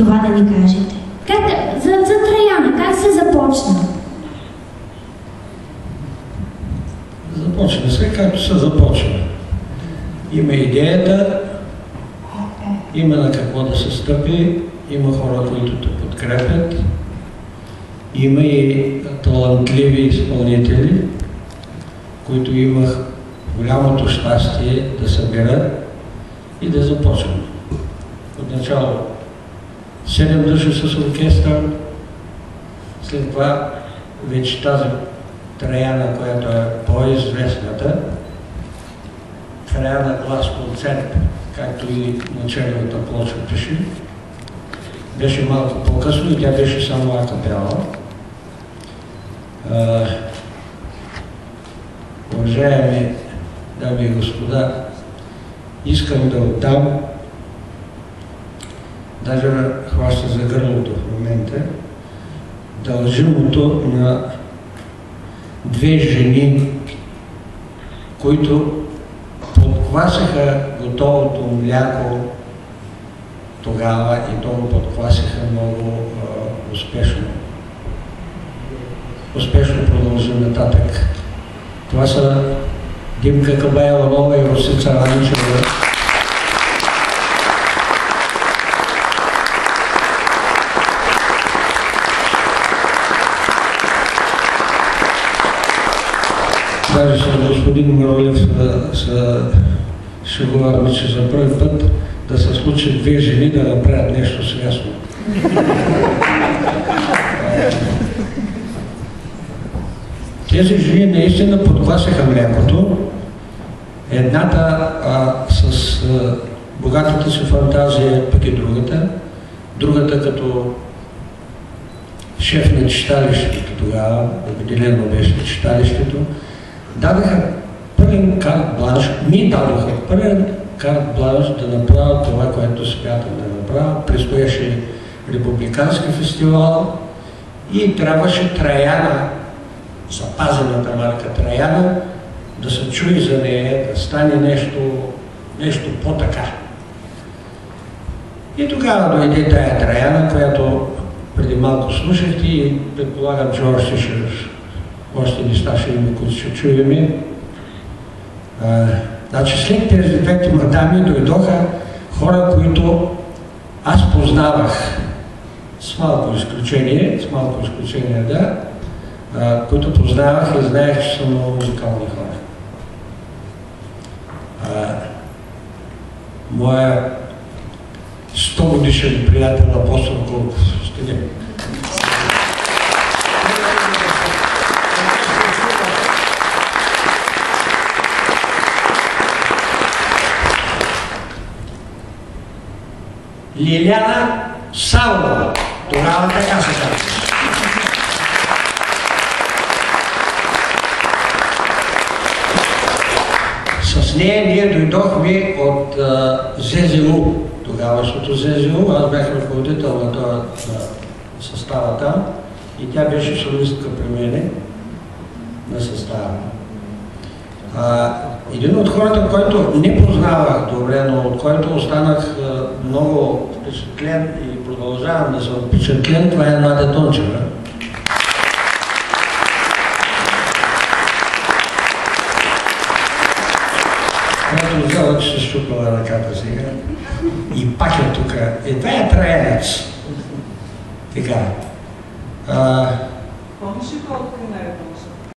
това да ни кажете. За Траяна, как се започна? Започна се както се започва. Има идеята, има на какво да се стъпи, има хора, които те подкрепят, има и талантливи изпълнители, които имах голямото щастие да събера и да започвам. Отначало 7 души с оркестър, след това вече тази Траяна, която е по-известната, Траяна глас концерт, както и на черната плоча пише, беше малко по-късно и тя беше само акапела. Уважаеми дами и господа, искам да отдам, даже хваща за гърлото в момента, дължимото на две жени, които подквасиха готовото мляко тогава и то го подквасиха много успешно. Успешно продължи нататък. Това са Димка Кабаева-Нова и Росица Ранчева. Даже с господин Миролев се шегувахме, че за първи път да се случи две жени да направят нещо свясно. Тези жени наистина подкласяха млякото. Едната с богатата си фантазия, пък и другата. Другата като шеф на читалището тогава, определено беше читалището, дадаха пълен карт бланш, ми дадоха пълен карт бланш да направя това, което смятам да направя. Предстояше републикански фестивал и трябваше Траяна, запазената марка Траяна, да се чуе за нея, да стане нещо по-така. И тогава дойде тая Траяна, която преди малко слушахте и предполагам, че още неща ще има, които ще чуем. Значи след тези двете мадами дойдоха хора, които аз познавах, с малко изключение, да, които познавах и знаех, че са много музикални хора. Моя 100 годишен приятел Апостол Колков, стига. Лиляна Савова, тогава така се казва. С нея ние дойдохме от ЗЗУ, тогавашното ЗЗУ, аз бях ръководител на този състава там и тя беше солистка при мене на състава. Един от хората, който не познавах добре, но от който останах много впечатлен и продължавам да съм впечатлен, това е Надя Тончева. Която взела, че се щупала ръката сега. И пак е тук. Това е Траянец. Така. Помниш ли колко е най-дължа?